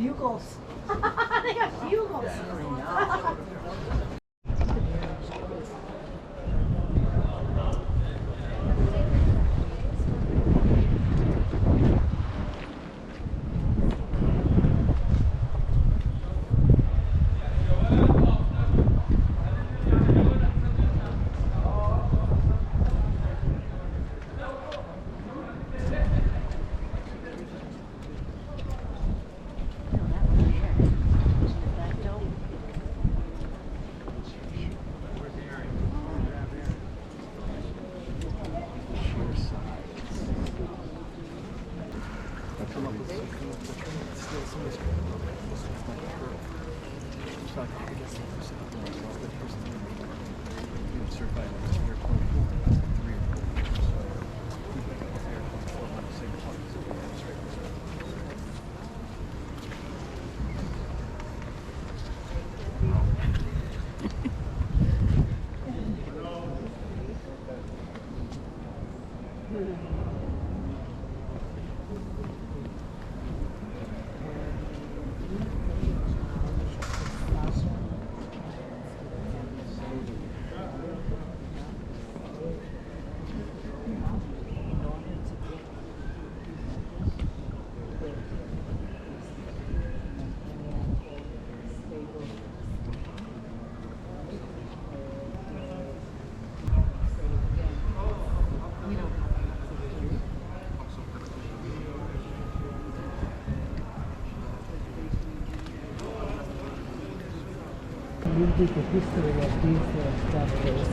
bugles. They got bugles. A little bit of history of these structures.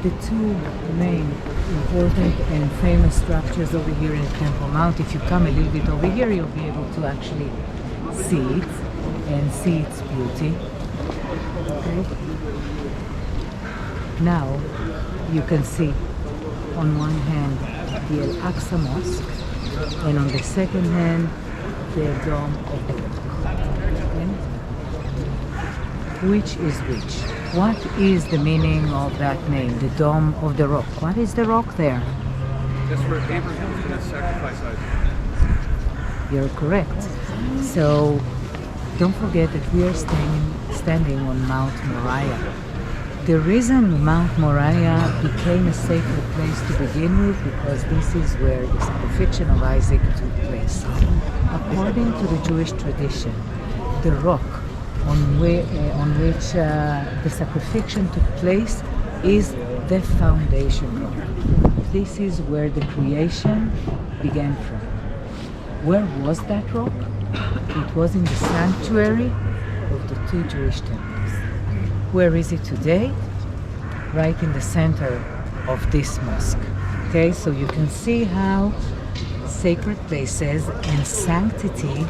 The two main important and famous structures over here in Temple Mount, if you come a little bit over here, you'll be able to actually see it and see its beauty. Okay. Now you can see on one hand the Al-Aqsa Mosque and on the second hand the Dome of the Rock. Which is which? What is the meaning of that name, the Dome of the Rock? What is the rock there? That's where Abraham was going to sacrifice Isaac. You're correct. So don't forget that we are standing on Mount Moriah. The reason Mount Moriah became a sacred place to begin with, because this is where the crucifixion of Isaac took place. According to the Jewish tradition, the rock on which the sacrifixion took place is the foundation rock. This is where the creation began from. Where was that rock? It was in the sanctuary of the two Jewish temples. Where is it today? Right in the center of this mosque. Okay, so you can see how sacred places and sanctity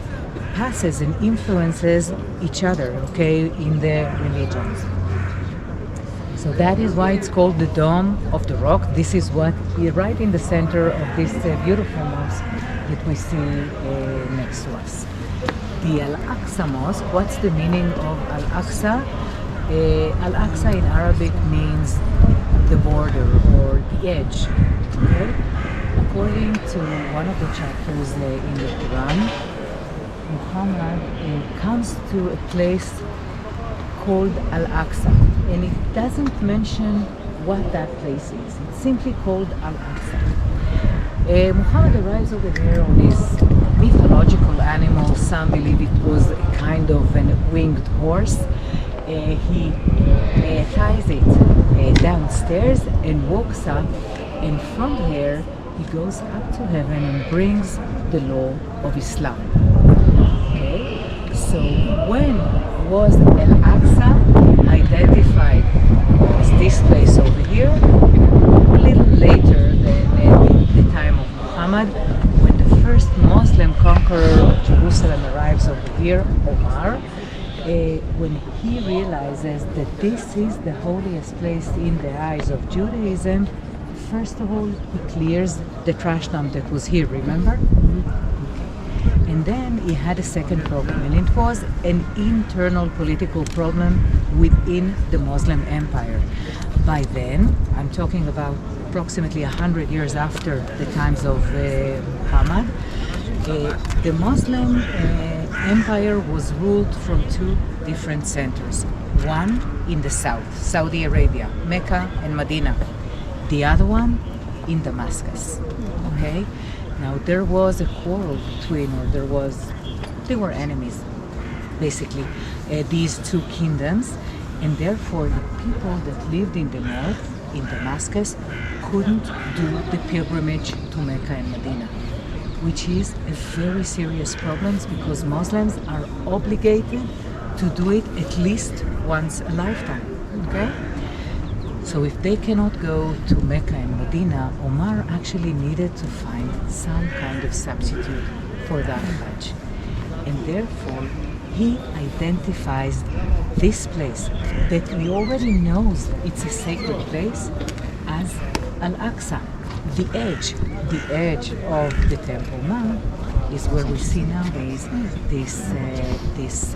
passes and influences each other, okay, in the religions. So that is why it's called the Dome of the Rock. This is what is right in the center of this beautiful mosque that we see next to us. The Al-Aqsa Mosque, what's the meaning of Al-Aqsa? Al-Aqsa in Arabic means the border or the edge. Okay? According to one of the chapters in the Quran, Muhammad comes to a place called Al-Aqsa, and it doesn't mention what that place is. It's simply called Al-Aqsa. Muhammad arrives over there on this mythological animal. Some believe it was a kind of a winged horse. He ties it downstairs and walks up, and from there he goes up to heaven and brings the law of Islam. Okay, so when was Al-Aqsa identified as this place over here? A little later than the time of Muhammad, when the first Muslim conqueror of Jerusalem arrives over here, Omar, when he realizes that this is the holiest place in the eyes of Judaism, first of all, he clears the trash dump that was here, remember? And then he had a second problem, and it was an internal political problem within the Muslim empire. By then, I'm talking about approximately 100 years after the times of Muhammad, the Muslim empire was ruled from two different centers. One in the south, Saudi Arabia, Mecca and Medina. The other one in Damascus. Okay? Now there was a quarrel between, they were enemies, basically, these two kingdoms, and therefore the people that lived in the north, in Damascus, couldn't do the pilgrimage to Mecca and Medina, which is a very serious problem because Muslims are obligated to do it at least once a lifetime. Okay? So if they cannot go to Mecca and Medina, Omar actually needed to find some kind of substitute for that Hajj. And therefore, he identifies this place that we already know it's a sacred place as Al-Aqsa, the edge of the Temple Mount is where we see nowadays this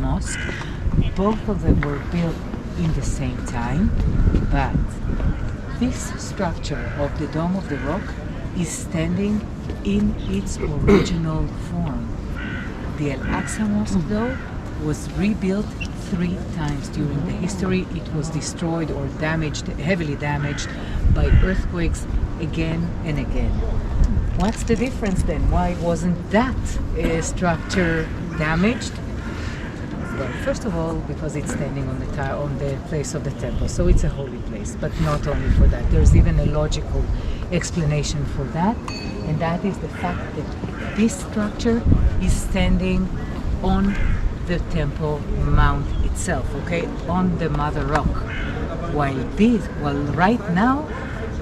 mosque. Both of them were built in the same time, but this structure of the Dome of the Rock is standing in its original form. The Al-Aqsa Mosque, though, was rebuilt 3 times during the history. It was destroyed or damaged, heavily damaged by earthquakes again and again. What's the difference then? Why wasn't that structure damaged? Well, first of all, because it's standing on the place of the temple, so it's a holy place. But not only for that, there's even a logical explanation for that, and that is the fact that this structure is standing on the Temple Mount itself, okay, on the Mother Rock. While right now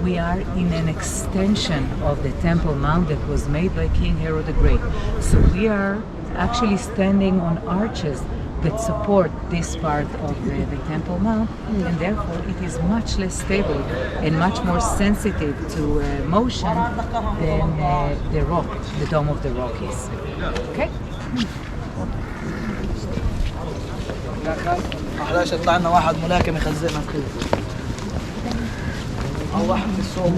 we are in an extension of the Temple Mount that was made by King Herod the Great. So we are actually standing on arches that support this part of the Temple Mount, and therefore it is much less stable and much more sensitive to motion than the rock, the Dome of the Rock is. Okay? معلش يطلع لنا واحد ملاكم يخزقنا كله او واحد في السوق.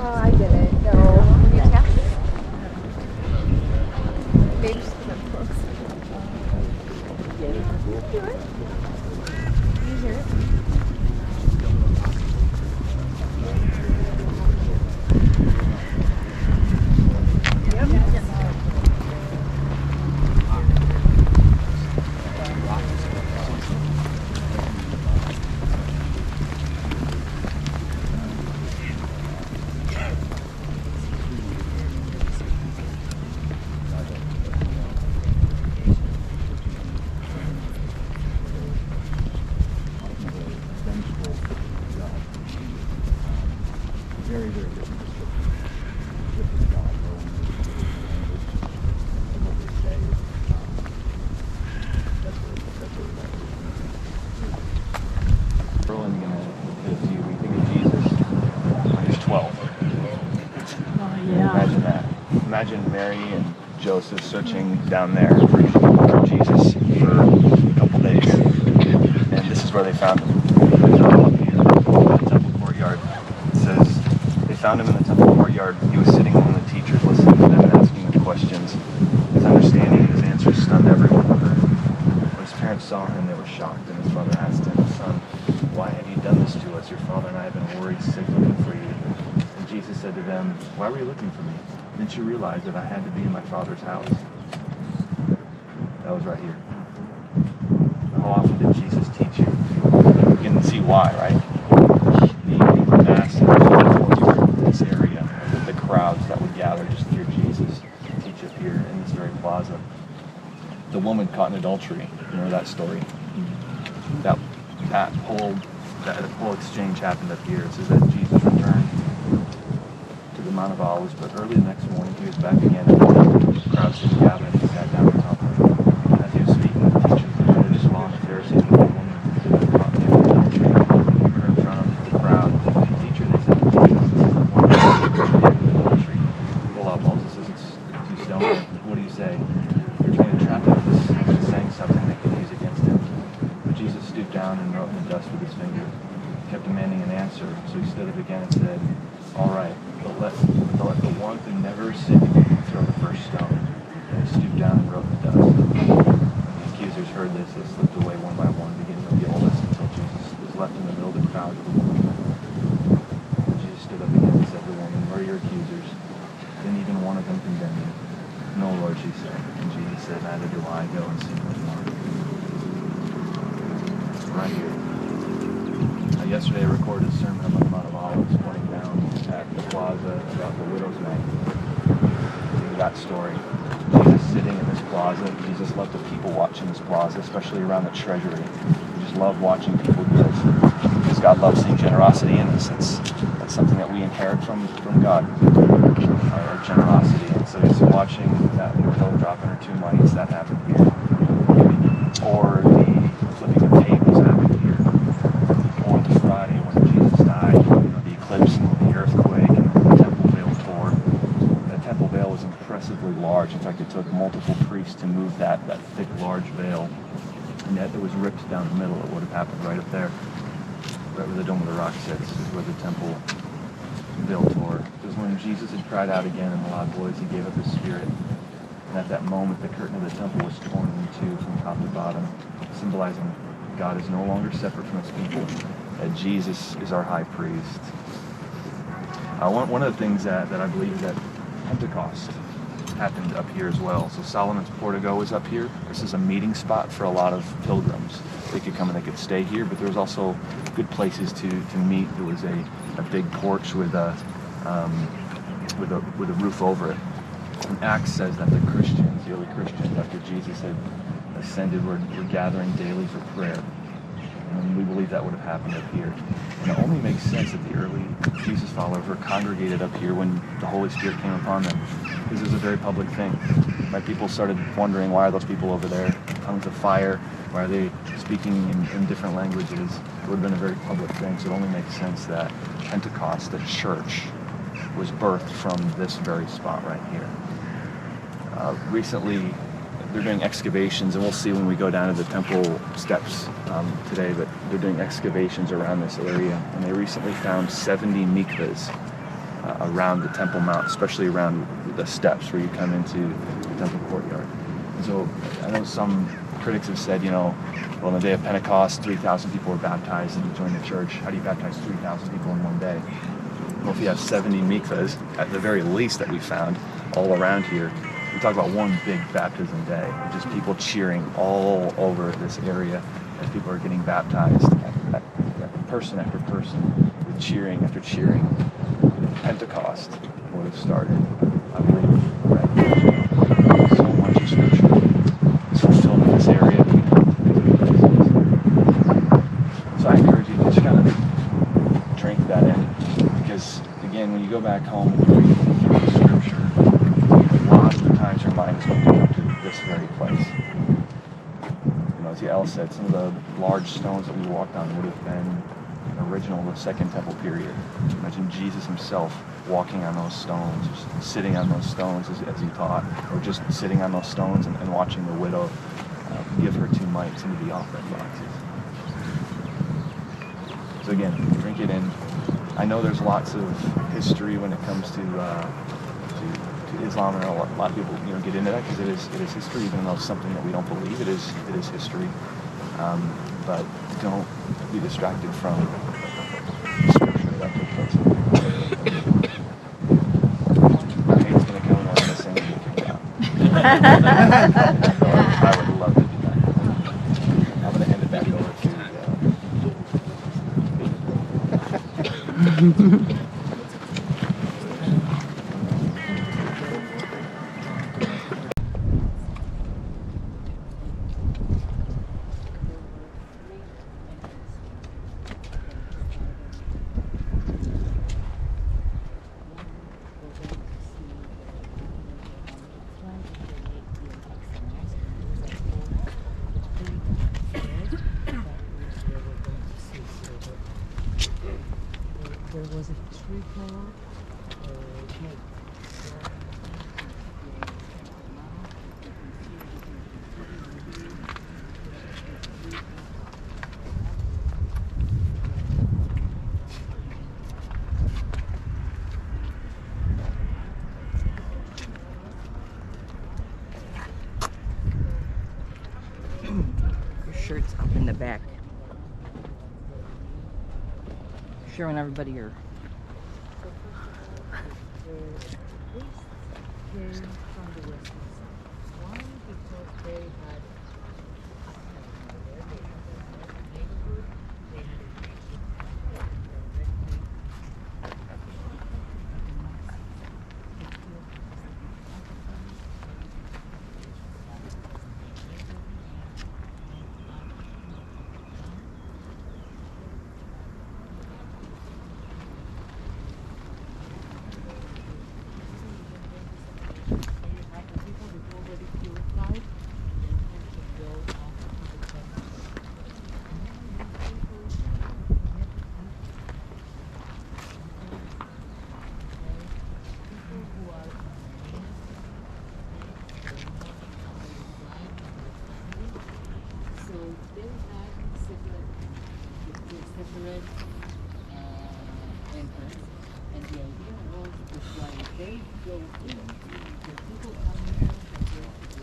I didn't. No. Can you tap? Maybe just put it close. Do it. You hear it? Very, very different description. Different God, and what they say. That's what Berlin, if you think of Jesus when he was 12. Imagine that. Imagine Mary and Joseph searching down there for Jesus for a couple days. And this is where they found him. Up here, in the temple courtyard. It says, they found him in the temple courtyard. He was sitting among the teachers, listening to them and asking them questions. His understanding and his answers stunned everyone. When his parents saw him, they were shocked, and his father asked him, "Son, why have you done this to us? Your father and I have been worried sick looking for you." And Jesus said to them, "Why were you looking for me? Didn't you realize that I had to be in my Father's house?" That was right here. How often did Jesus teach you? You can see why, right? The massive courtyard, this area, the crowds that would gather just to hear Jesus teach up here in this very plaza. The woman caught in adultery, remember that story? that whole exchange happened up here. It says that Jesus returned to the Mount of Olives, but early the next morning he was back again at the temple. The crowd was gathered and he sat down and talked. And as he was speaking with the teachers of the religious law and the Pharisees, the woman who had caught him in adultery put her in front of the crowd. Teacher, they said, Jesus, this is the one who committed adultery. The law, Moses says it's too stone. What do you say? They're trying to trap him with saying something they could use against him. But Jesus stooped down and wrote in the dust with his finger. He kept demanding an answer, so he stood up again and said, all right, but let the one who never sinned throw the first stone. And he stooped down and wrote in the dust. When the accusers heard this, they slipped away one by one, beginning with the oldest, until Jesus was left in the middle of the crowd with the woman. And Jesus stood up again and said to the woman, where are your accusers? Didn't even one of them condemn you? No, Lord, she said. And Jesus said, neither do I. Go and sin no more. Right here. Yesterday I recorded a sermon on the Mount of Olives, pointing down at the plaza about the widow's mite. That story. Jesus sitting in this plaza. Jesus loved the people watching this plaza, especially around the treasury. He just loved watching people give. Because God loves seeing generosity in us. That's something that we inherit from God, our generosity. And so he's watching that widow dropping her 2 mites. That happened here. Or the flipping of tables happened here. Friday when Jesus died, the eclipse and the earthquake and the temple veil tore. The temple veil was impressively large. In fact, it took multiple priests to move that thick, large veil. And yet it was ripped down the middle. It would have happened right up there, right where the Dome of the Rock sits, is where the temple veil tore. Because when Jesus had cried out again in a loud voice, he gave up his spirit. And at that moment, the curtain of the temple was torn in two from top to bottom, symbolizing God is no longer separate from his people. That Jesus is our high priest. One of the things that I believe is that Pentecost happened up here as well. So Solomon's Portico is up here. This is a meeting spot for a lot of pilgrims. They could come and they could stay here, but there's also good places to meet. There was a big porch with a roof over it. And Acts says that the Christians, the early Christians, after Jesus had ascended, were gathering daily for prayer. And we believe that would have happened up here. And it only makes sense that the early Jesus followers were congregated up here when the Holy Spirit came upon them, because it was a very public thing. My people started wondering, why are those people over there? Tongues of fire, why are they speaking in different languages? It would have been a very public thing, so it only makes sense that Pentecost, the church, was birthed from this very spot right here. Recently, they're doing excavations, and we'll see when we go down to the temple steps today, but they're doing excavations around this area, and they recently found 70 mikvahs around the Temple Mount, especially around the steps where you come into the temple courtyard. And so I know some critics have said, well, on the day of Pentecost, 3,000 people were baptized and joined the church. How do you baptize 3,000 people in one day? Well, if you have 70 mikvahs, at the very least that we found all around here, we talk about one big baptism day, just people cheering all over this area as people are getting baptized, person after person, with cheering after cheering. Pentecost would have started, I believe, right here. So much of Scripture is fulfilled in this area. So I encourage you to just kind of drink that in, because again, when you go back home and you read the Scripture, lots of the times your mind is going to go to this very place. As the L said, some of the large stones that we walked on would have been original in the Second Temple period. Imagine Jesus himself walking on those stones, or sitting on those stones as he taught, or just sitting on those stones and watching the widow give her 2 mites into the offering boxes. So again, drink it in. I know there's lots of history when it comes to Islam, and a lot of people get into that because it is history, even though it's something that we don't believe. It is history, but don't be distracted from the Scripture that took place. My hate's gonna come and we're gonna sing and get kicked out. I would love to do that. I'm gonna hand it back over to. there was a triple gate. Your shirt's up in the back. Showing everybody your The priests came from the western side. One, because they had a temple there, they had a neighborhood, they had a separate entrance, and the idea was that while they go in, the people coming out and go to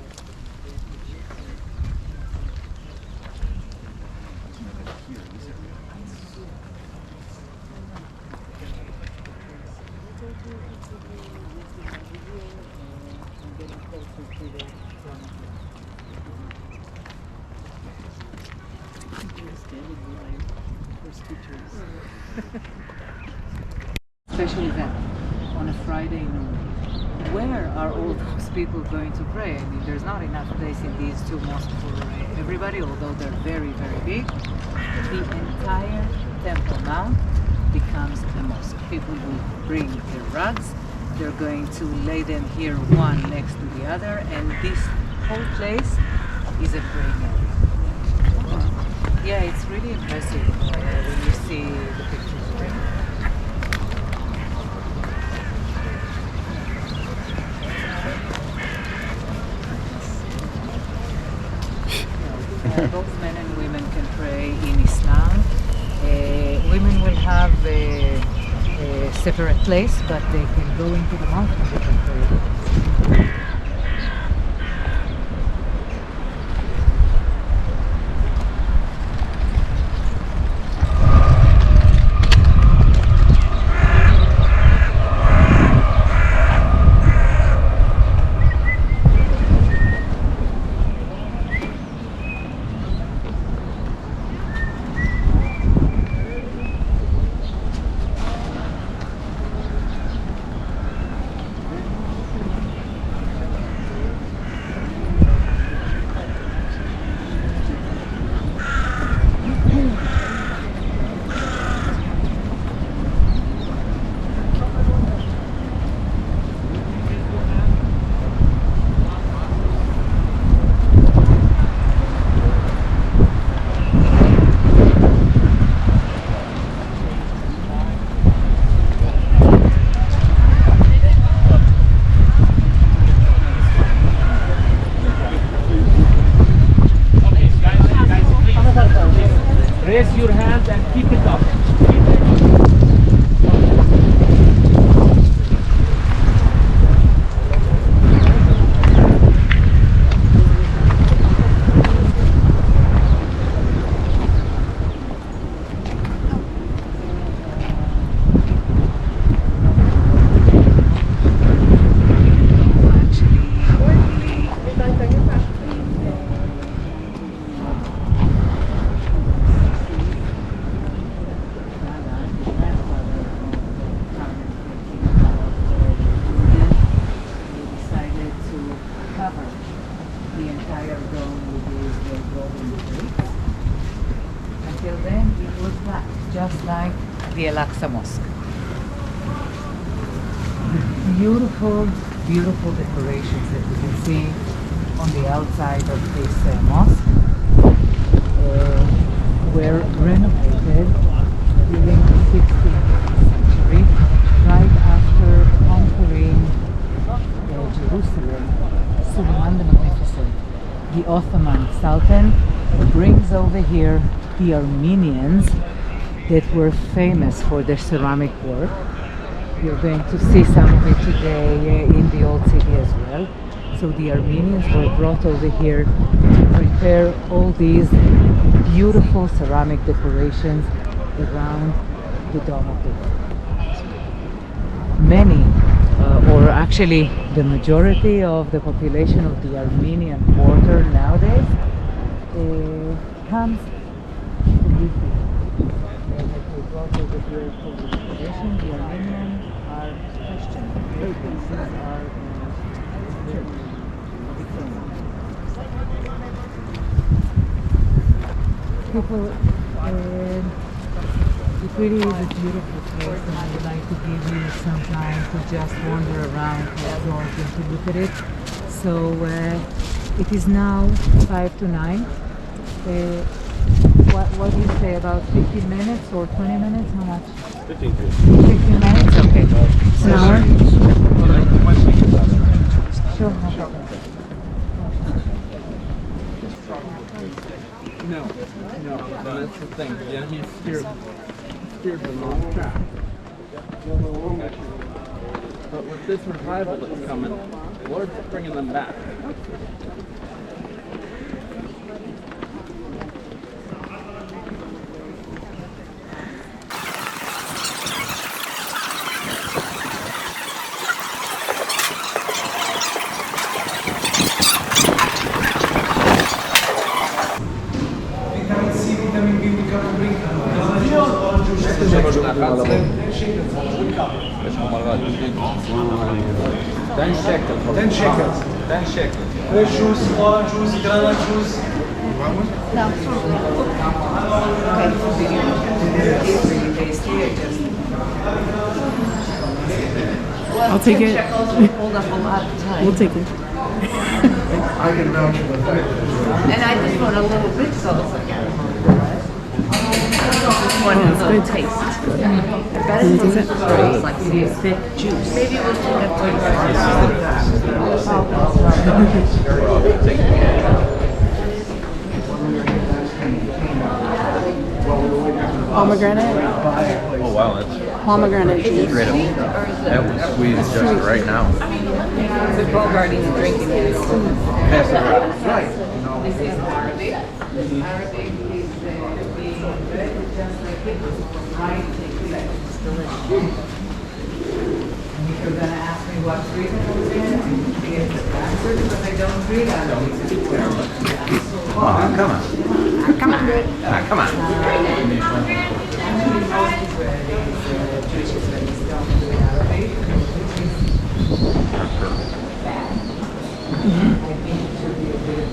special event on a Friday noon. Where are all those people going to pray? I mean, there's not enough place in these two mosques for everybody, although they're very, very big. The entire Temple Mount becomes a mosque. People will bring their rugs. They're going to lay them here one next to the other, and this whole place is a praying area. Yeah, it's really impressive when you see the pictures, right? Both men and women can pray in Islam. Women will have a separate place, but they can go into the mosque and they can pray. Raise your hands and keep it up. The entire dome with these golden bricks. Until then, it was black, just like the Al-Aqsa Mosque. The beautiful, beautiful decorations that you can see on the outside of this mosque were renovated during the 16th century. Jerusalem, Suleiman the Magnificent, the Ottoman Sultan, brings over here the Armenians that were famous for their ceramic work. You're going to see some of it today in the Old City as well. So the Armenians were brought over here to prepare all these beautiful ceramic decorations around the Dome of the Rock. Many, or actually the majority of the population of the Armenian quarter nowadays comes to live here. They brought over here for the tradition. The Armenians are Christian. Their bases are church. People, it really is a beautiful place, and I would like to give you some time to just wander around George and to look at it. So it is now 5 to 9. What do you say, about 15 minutes or 20 minutes? How much? 15 minutes? Okay. An hour? Sure. No problem. No, that's the thing. Yeah, he's steered them off track. But with this revival that's coming, the Lord's bringing them back. Fresh juice, orange juice, granite juice. I'll take it. We'll take it. And I just want a little bit sauce again. This one has good taste. I bet it tastes great. Like thick juice. Maybe we'll take a Pomegranate. Oh wow, that's Pomegranate juice. great. That was squeezed just right now. The Bogarty drinking it. Pass it around. This is Arabic. Arabic is being just like it was right. It's delicious. And if you're going to ask me what street I was in, it's the answer because I don't read on the Oh, come on. Come on. Come on. Jewish Israelis don't do Arabic, which is bad. I think it should be a bit of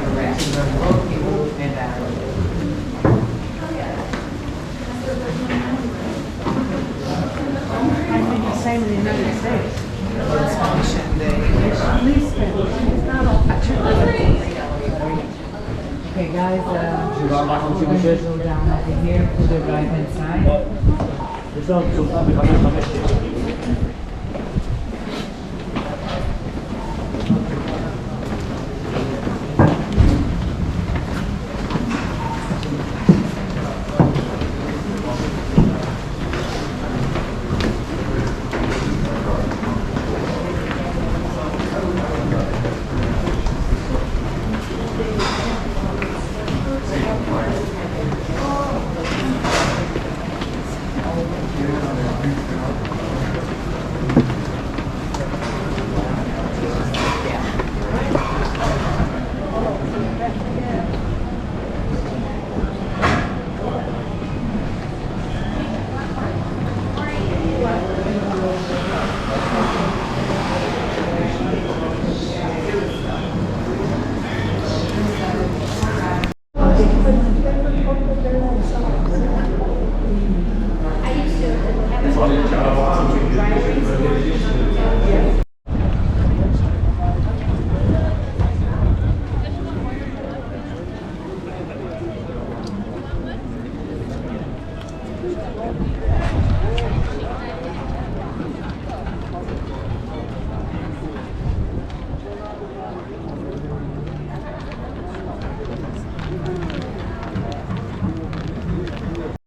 correct. Both Hebrew and Arabic. I think the same in the United States. Spanish and English. Okay, guys, we're going to go down over here to the right hand side.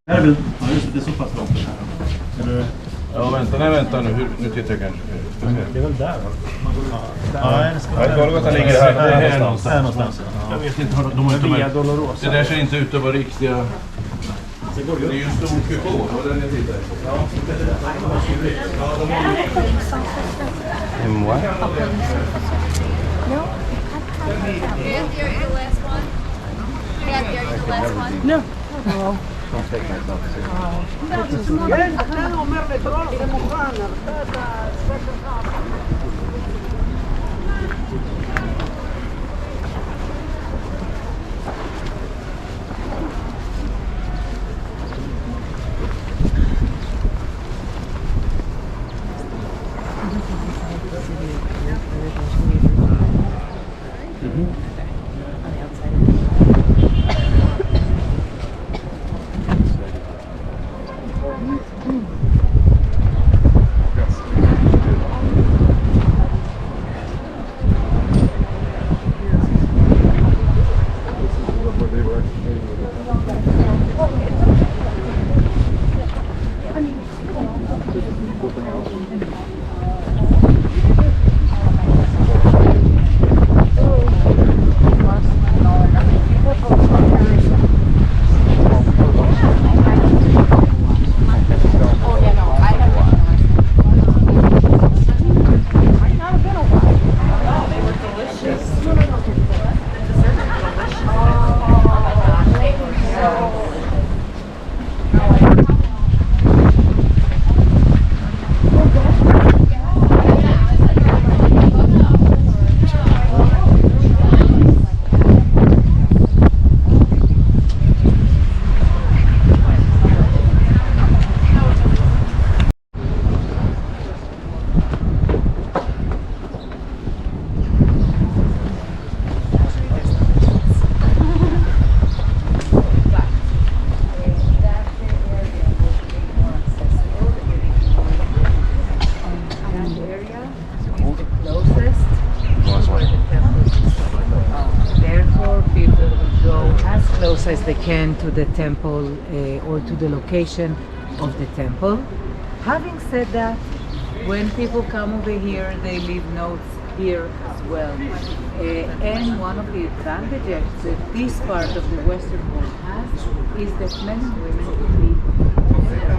Här är väl, ja just det, det är så pass långt det här. Eller, Ja, vänta nu. Nu tittar jag kanske. det är väl där va? Ja, det ska vara Ja, Golgata ligger här. här någonstans. Här någonstans. Jag vet inte, de har inte Via Dolorosa. Det där ser inte ut att vara riktiga... Det är ju en stor kupol, och den jag tittar på. What? No? You're the last one? Yeah, you're the last one? No. Don't take myself seriously. As they can to the temple or to the location of the temple. Having said that, when people come over here, they leave notes here as well. And one of the advantages that this part of the Western Wall has is that men and women can live together.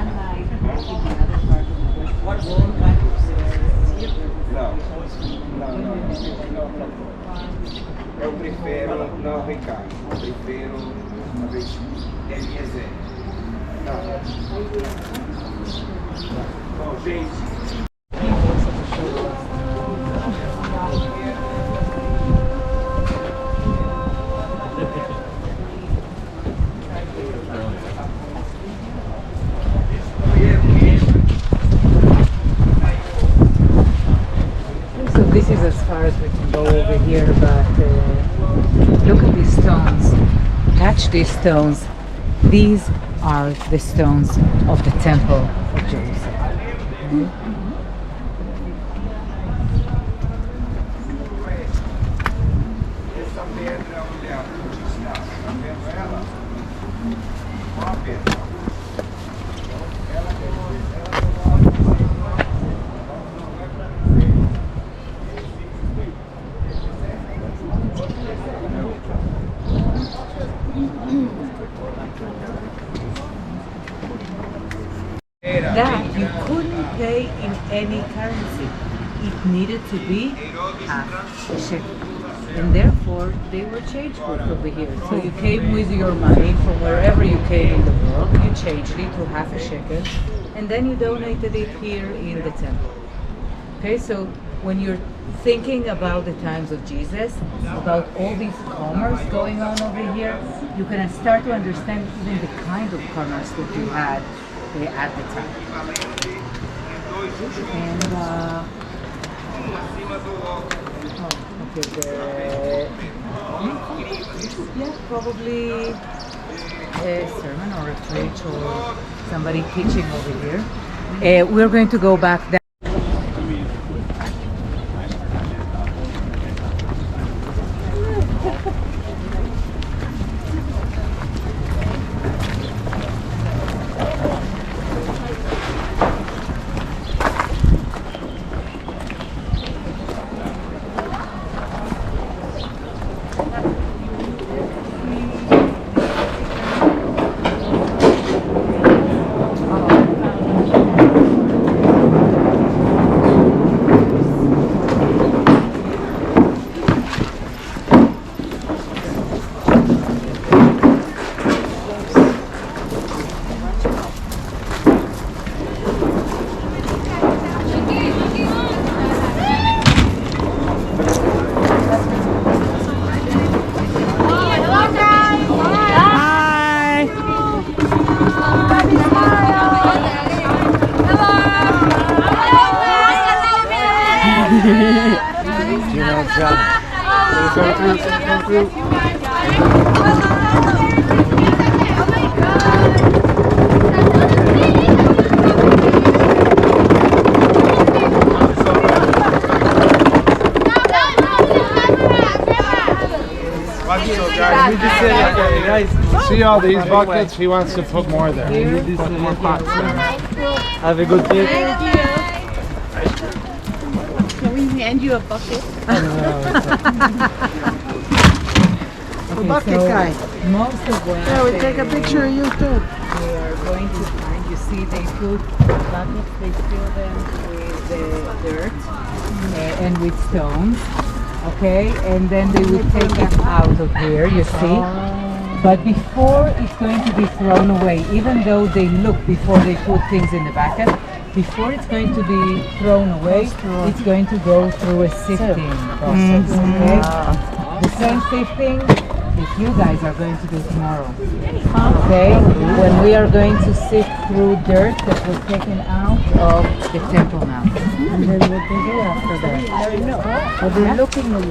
Unlike in the other part of the Western Wall, Eu prefiro não, Ricardo. Eu prefiro uma vez Eliezer. Bom, gente. So this is as far as we can go over here, but look at these stones. Catch these stones. These are the stones of the Temple of Jerusalem. Essa pedra, olha, está vendo ela? Uma pedra. That you couldn't pay in any currency. It needed to be half a shekel. And therefore, they were change books over here. So you came with your money from wherever you came in the world, you changed it to half a shekel, and then you donated it here in the temple. Okay, so when you're thinking about the times of Jesus, about all this commerce going on over here, you can start to understand even the kind of commerce that you had at the time. And yeah, probably a sermon or a preach or somebody teaching over here. We're going to go back down. See all these buckets? He wants to put more there. Put more pots there. Have a good day. Can we hand you a bucket? Okay, so most of what Yeah, we take a picture of you too. we are going to find, you see, they put buckets, they fill them with the dirt and with stones, okay, and then they will take it out of here, you see. But before it's going to be thrown away, even though they look before they put things in the bucket, before it's going to be thrown away, it's going to go through a sifting process, okay? The same sifting that you guys are going to do tomorrow, okay? When we are going to sift through dirt that was taken out of the Temple Mount. And then what they do after that? Well, they're looking at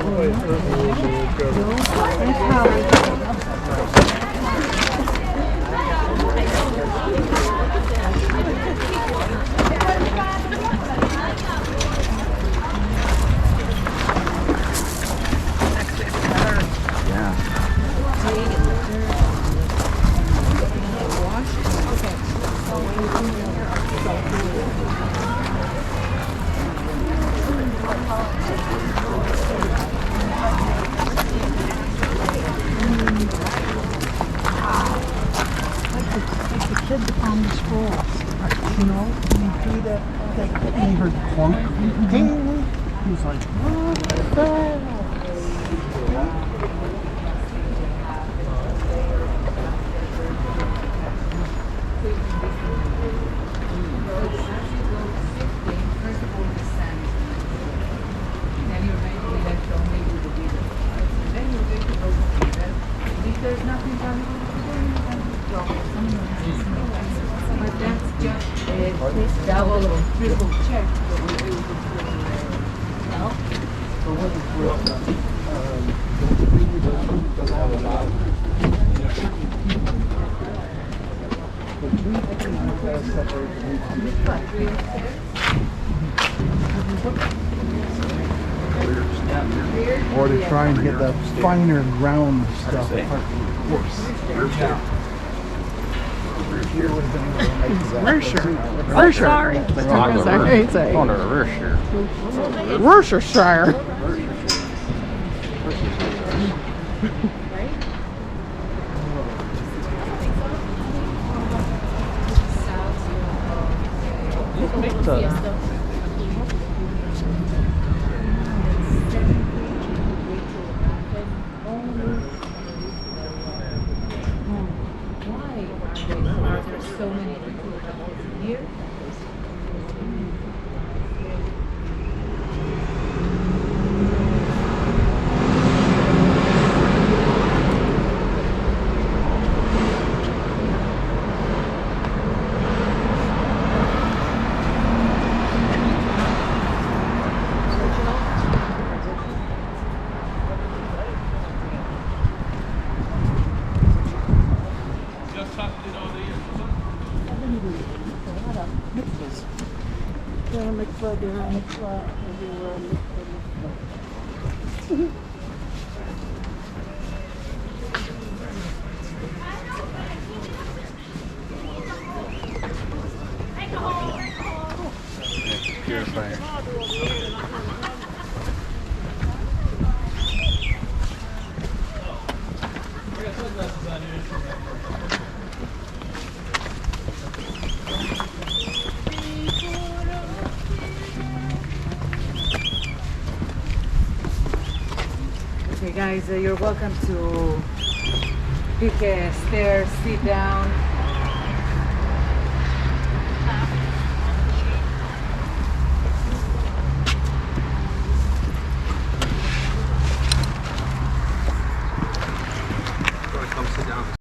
He heard the clunk. Ding. He was like, double or triple check. or to try and get the finer ground stuff. Worcestershire. Why are there so many people here? Okay guys, you're welcome to pick a stair, sit down. Come sit down.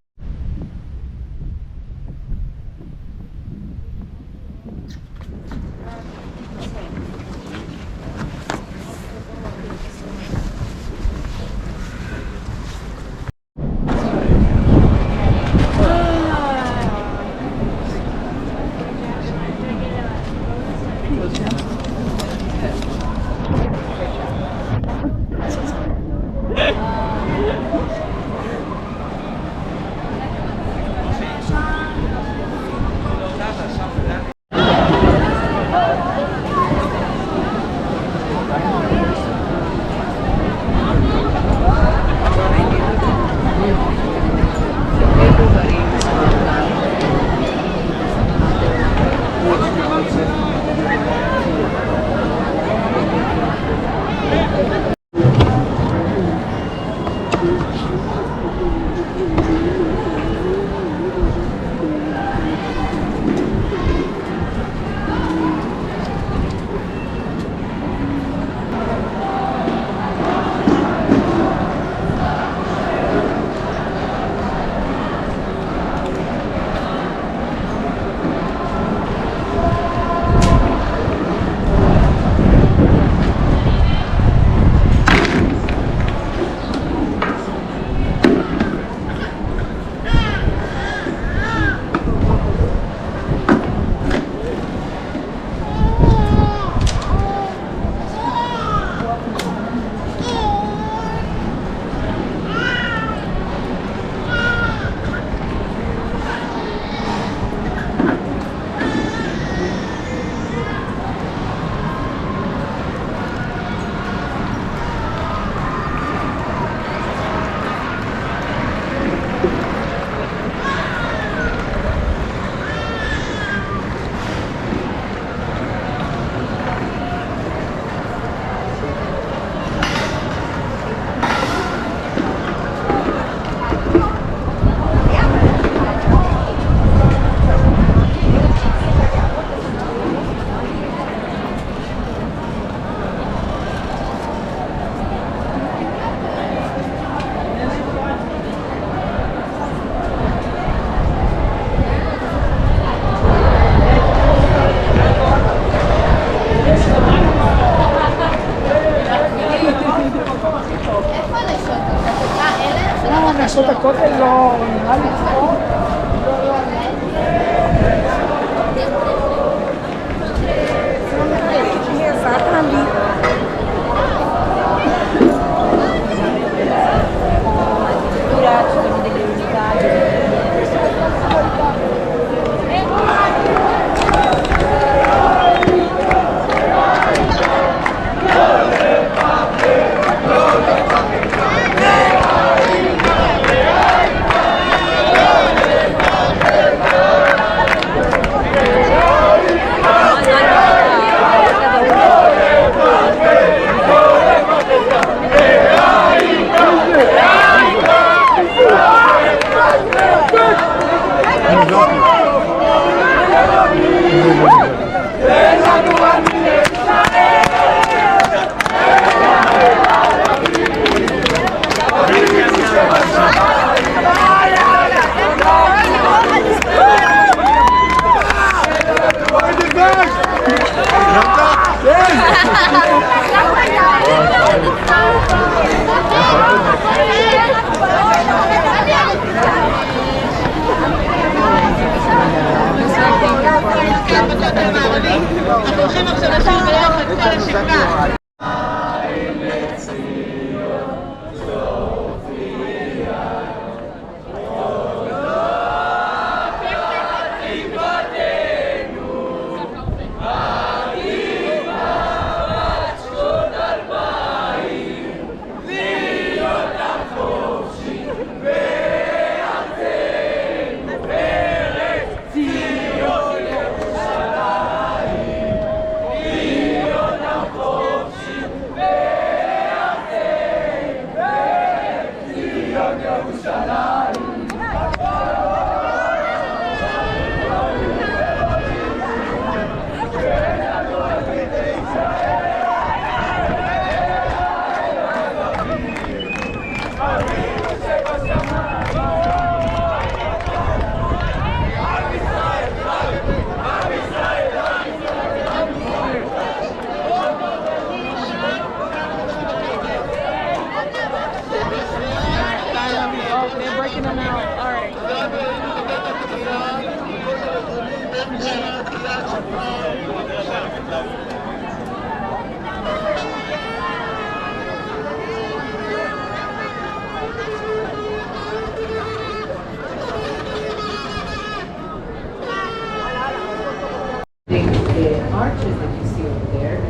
The arches that you see over there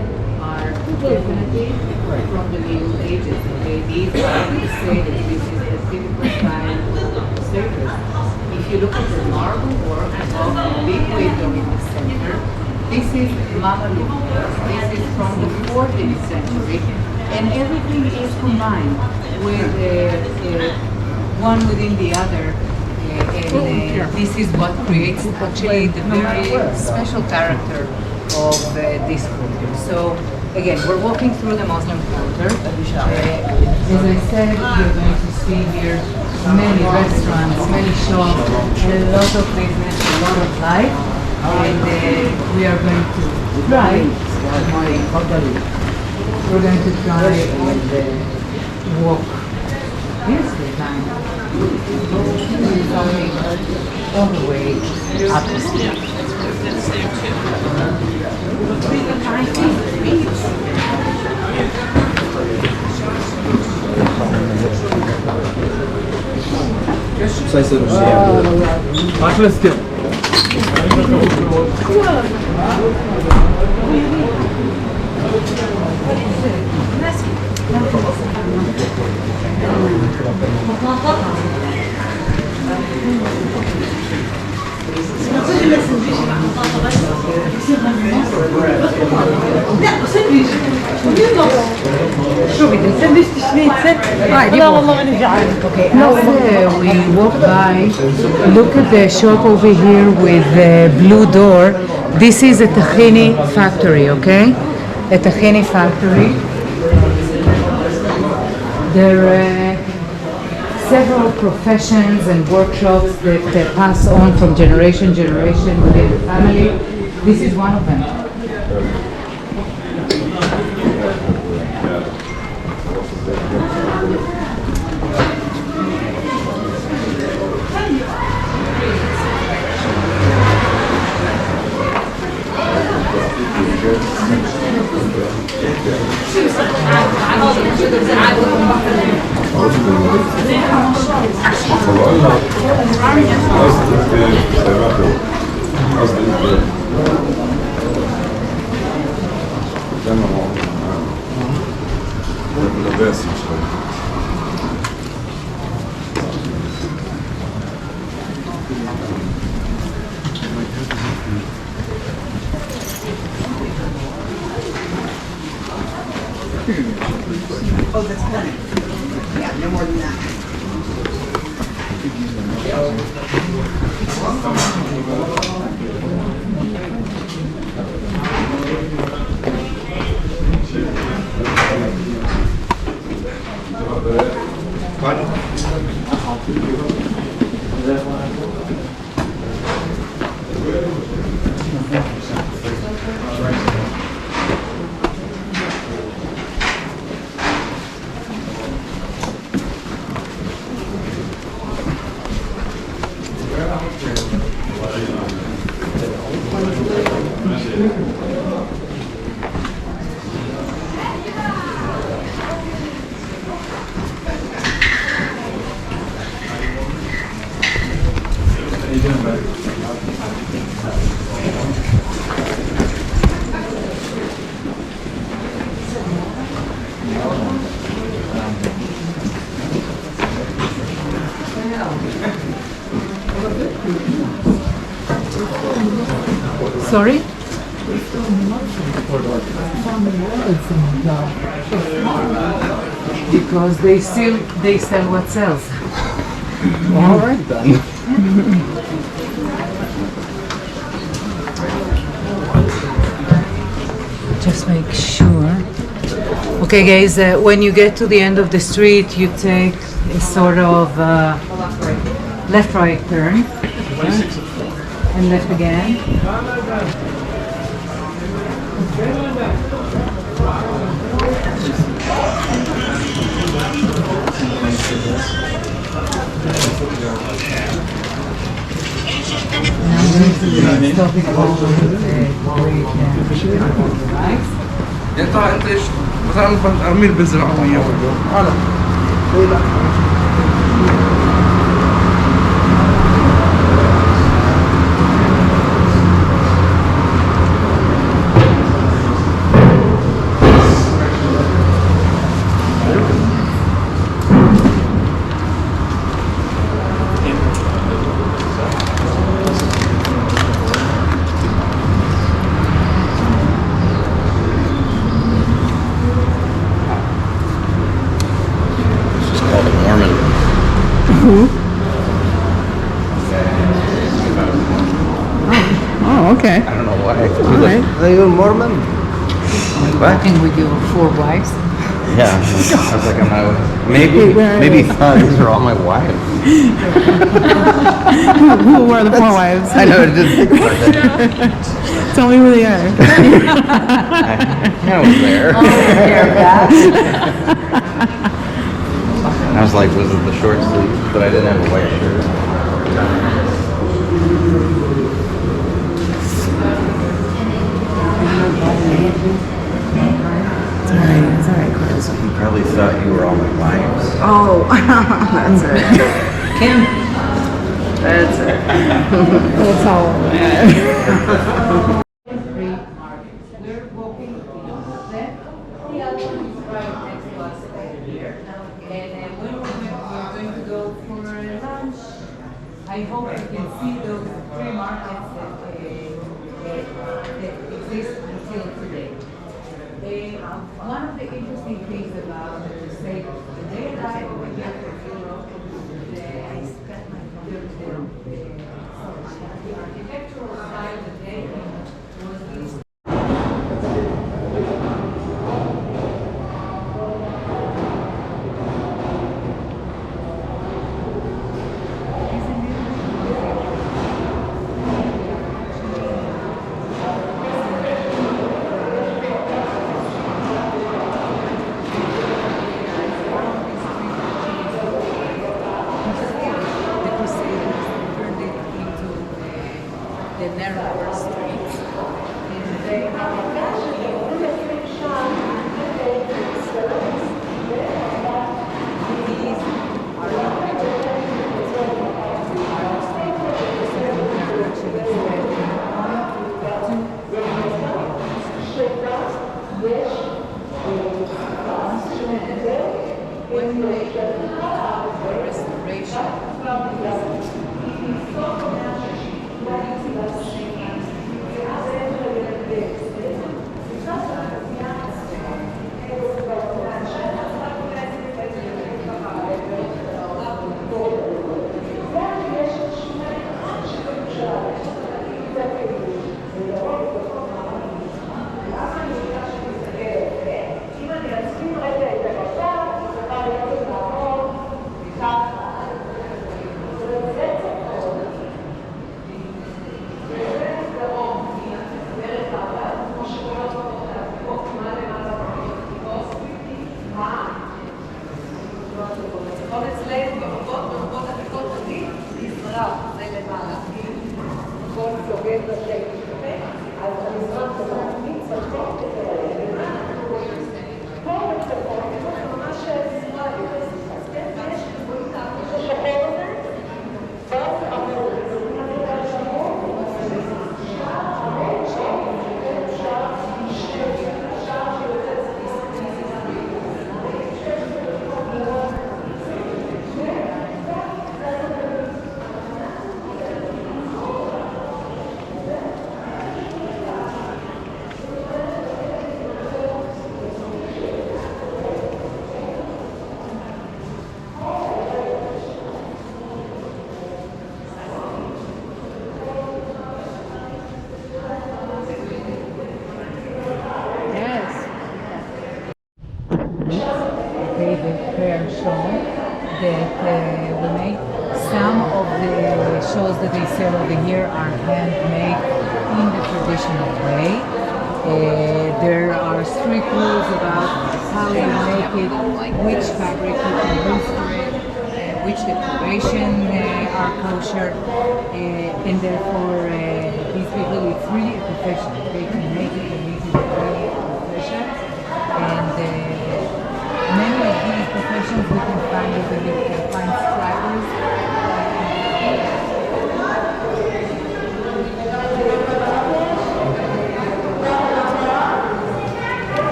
are definitely from the Middle Ages. Okay, these are to say that this is the typical style of staircase. If you look at the marble work of the big window in the center, this is Mameluke. This is from the 14th century, and everything is combined with one within the other. And this is what creates actually the very special character of this quarter. So again, we're walking through the Muslim quarter. As I said, you're going to see here many restaurants, many shops, a lot of business, a lot of life. And we are going to try, we're going to try and walk. Here's the time. All the way up the stairs. Okay, as we walk by, look at the shop over here with the blue door. This is a tahini factory, okay? A tahini factory. There are several professions and workshops that pass on from generation to generation within the family. This is one of them. Oh, that's funny. Yeah, no more than that. Sorry? Because they sell what sells. All right then. Just make sure. Okay, guys, when you get to the end of the street, you take a sort of left-right turn. And left again. انت ايش مثلا ارمي البذر على الميه انا Oh, okay. I don't know why. All right. Are you a Mormon? Walking with your 4 wives. Yeah, I was like, am I? Maybe, these are all my wives. Who were the 4 wives? I know, I didn't think about that. Tell me who they are. I was there. I was like, was it the short sleeve? But I didn't have a white shirt. It's all right, Carlos. You probably thought you were all my wives. Oh, that's it. Kim. That's it. That's all. We're walking left, the other one is right next to us here. And when we're going to go for lunch, I hope you can see those 3 markets that exist until today. One of the interesting things about the state of the day that over here for Europe, I spent my the architectural style that they was these. The Crusaders turned it into the narrower streets. And they these are not when they the restoration Okay, the fair show that we made. Some of the shows that they sell over here are handmade in the traditional way. There are strict rules about how you make it, which fabric you can use for it, which decoration are kosher, and therefore these people, it's really a profession. They can make it and make it really a profession. And many of these professions we can find over here. We can find scribers.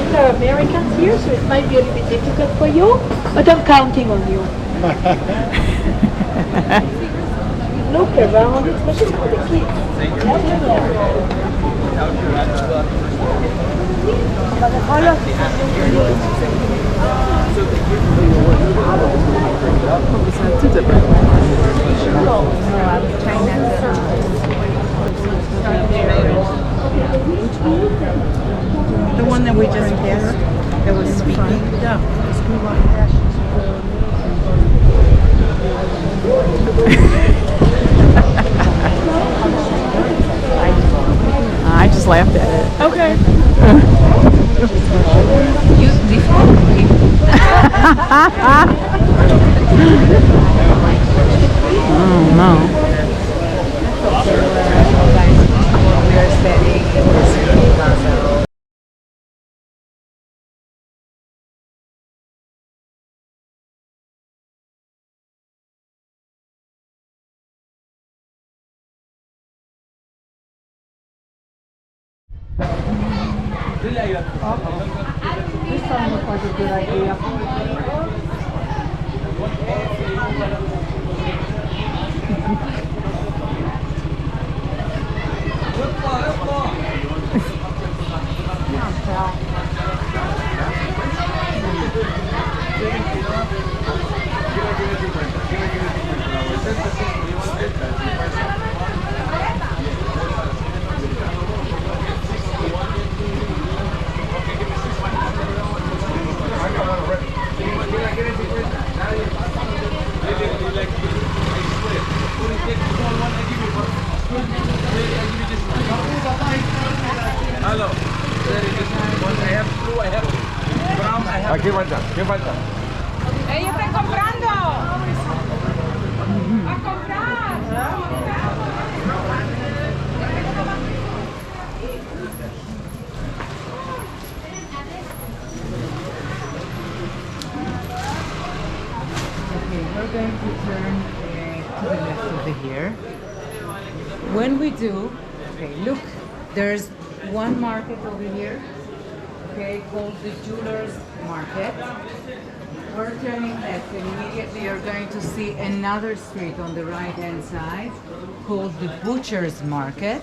There are Americans here, so it might be a little bit difficult for you, but I'm counting on you. Look around, especially for the kids. The one that we just passed, that was speaking. Yeah. I just laughed at it. Okay. Oh no. This one looks like a good idea. Hello. I have blue, I have brown, I have... ¿Qué falta? ¿Qué falta? ¡Ella está comprando! ¡Va a comprar! Okay, we're going to turn to the left over here. When we do, okay, look, There's one market over here, okay, called the Jewelers Market. We're turning left and immediately you're going to see another street on the right-hand side called the Butcher's Market.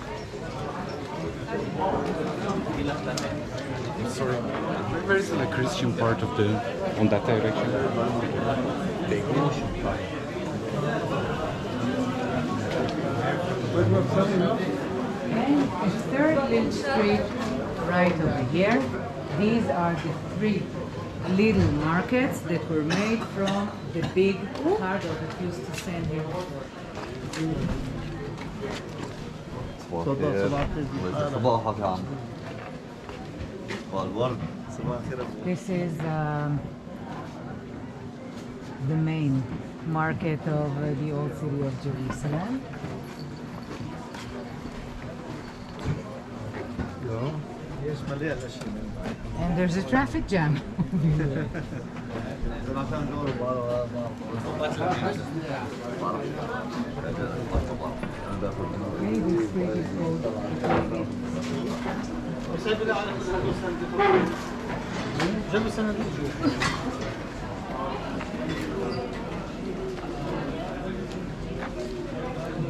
Sorry, where is the Christian part of the on that direction? And a third little street right over here. These are the three little markets that were made from the big cargo that used to send here. This is the main market of the old city of Jerusalem. And there's a traffic jam. Okay, this street is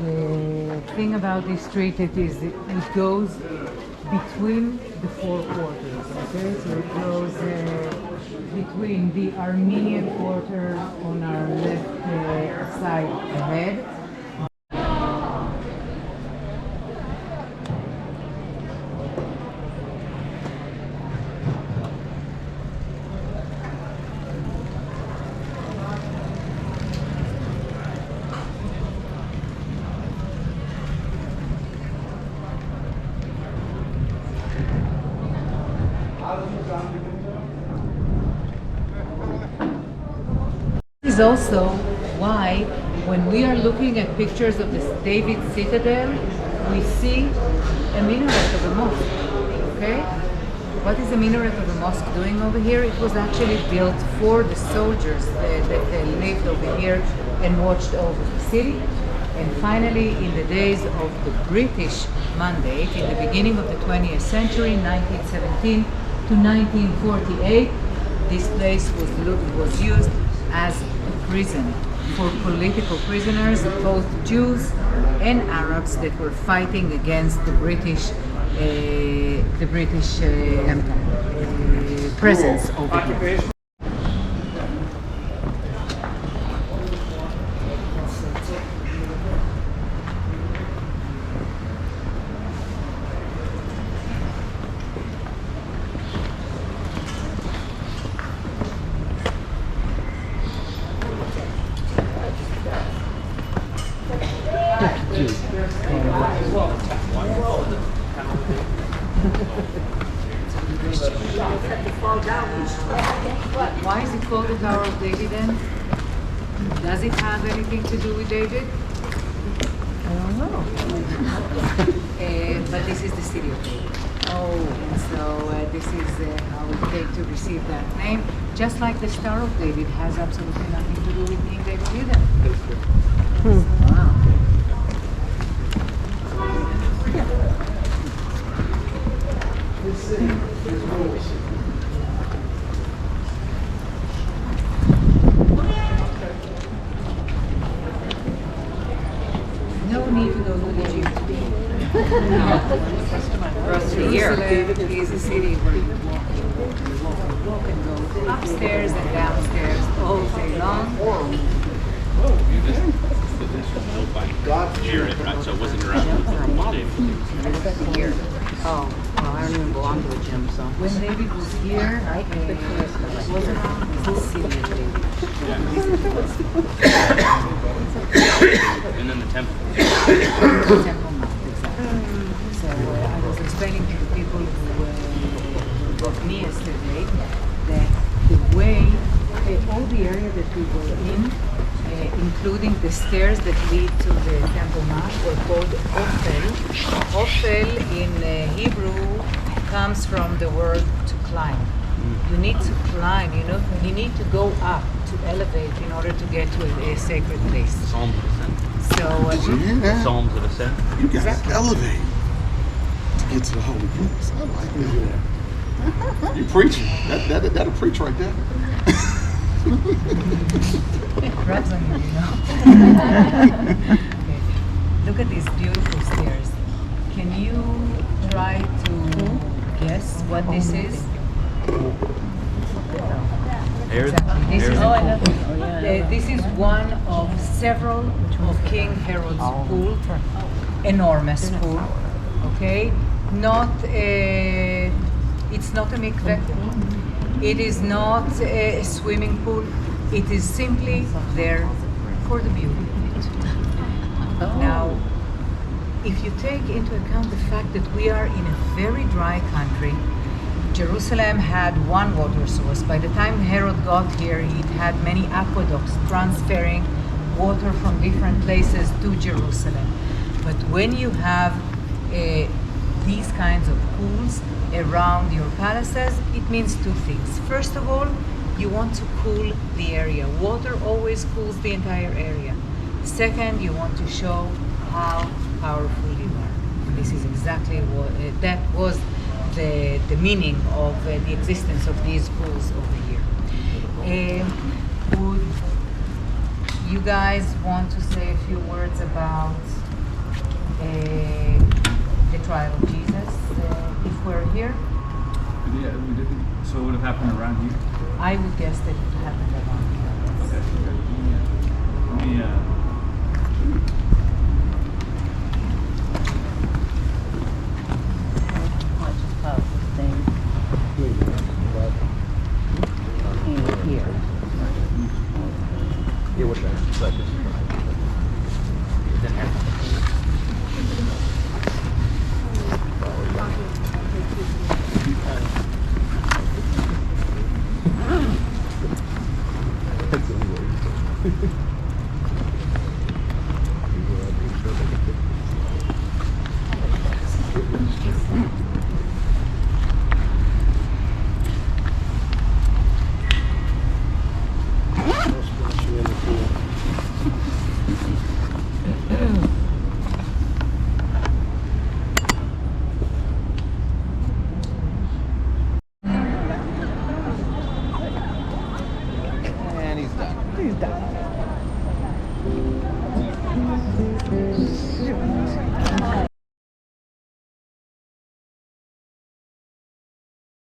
The thing about this street it goes between the four quarters. Okay, so it goes between the Armenian quarter on our left side ahead. This is also why when we are looking at pictures of the David Citadel, we see a minaret of a mosque. Okay? What is the minaret of a mosque doing over here? It was actually built for the soldiers that lived over here and watched over the city. And finally, in the days of the British Mandate, in the beginning of the 20th century, 1917 to 1948, this place was used as a prison for political prisoners, both Jews and Arabs that were fighting against the British presence over here. Why is it called the Tower of David then? Does it have anything to do with David? I don't know. But this is the city of David. Oh, and so this is how it came to receive that name. Just like the Star of David has absolutely nothing to do with King David either. Wow. No need to go to the gym. Jerusalem is a city where you walk and go upstairs and downstairs all day long. Jared, right? So it wasn't around one day. Here. Oh, well, I don't even belong to a gym, so. When David was here, it was around the city of David. And then the temple. The Temple Mount, exactly. So I was explaining to the people who were with me yesterday that the way, all the area that we were in, including the stairs that lead to the Temple Mount, were called Ophel. Ophel in Hebrew comes from the word to climb. You need to climb, you need to go up, to elevate in order to get to a sacred place. Psalms of Ascent. So, Psalms of Ascent. You gotta elevate. get to the holy place. I like that. You preaching. That'll preach right there. Rubs on you, you know. Okay. Look at these beautiful stairs. Can you try to guess what this is? Exactly. This is one of several of King Herod's pool, enormous pool. Okay, it's not a mikveh. It is not a swimming pool. It is simply there for the beauty of it. Now, if you take into account the fact that we are in a very dry country, Jerusalem had one water source. By the time Herod got here, it had many aqueducts transferring water from different places to Jerusalem. But when you have these kinds of pools around your palaces, it means two things. First of all, you want to cool the area. Water always cools the entire area. Second, you want to show how powerful you are. And this is exactly what that was the meaning of the existence of these pools over here. Would you guys want to say a few words about the trial of Jesus if we're here? Yeah, we didn't. So it would have happened around here? I would guess that it happened around here. Okay. Let me, Here. Yeah, what's that? Second. And he's done. He's done.